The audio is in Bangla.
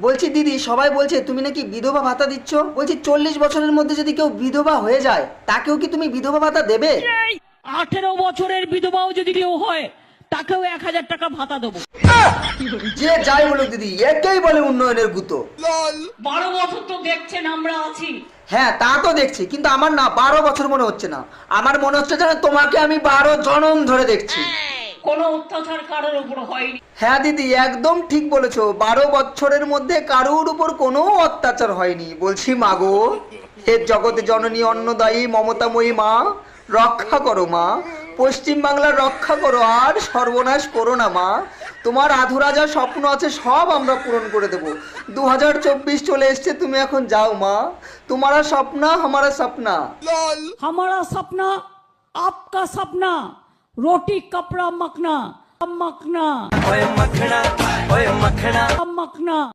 বলছি দিদি, সবাই বলছে তুমি নাকি বিধবা ভাতা দিচ্ছ। বলছি 40 বছরের মধ্যে যদি কেউ বিধবা হয়ে যায়, তাকেও কি তুমি বিধবা ভাতা দেবে? 18 বছরের বিধবাও যদি কেউ হয়, তাকেও 1000 টাকা ভাতা দেবো। যে যাই বলুক দিদি, একেই বলে উন্নয়নের গুতো। 12 বছর তো দেখছেন আমরা আছি। হ্যাঁ, তা তো দেখছি, কিন্তু আমার না 12 বছর মনে হচ্ছে না। আমার মনে হচ্ছে যেন তোমাকে আমি 12 জনম ধরে দেখছি। কোনো অত্যাচার কারোর উপর হয়নি। হ্যাঁ দিদি, একদম ঠিক বলেছো। 12 বছরের মধ্যে কারোর উপর কোনো অত্যাচার হয়নি। বলছি মাগো, হে জগতে জননী অন্নদায়ী মমতাময়ী মা, রক্ষা করো মা, পশ্চিম বাংলার রক্ষা করো, আর সর্বনাশ করো না মা। তোমার আধুরা যা স্বপ্ন আছে সব আমরা পূরণ করে দেবো। 2024 চলে এসছে, তুমি এখন যাও মা। তোমারা স্বপ্না হামারা সপনা। हमारा सपना आपका सपना, रोटी कपड़ा मखना मखना मखना मखना।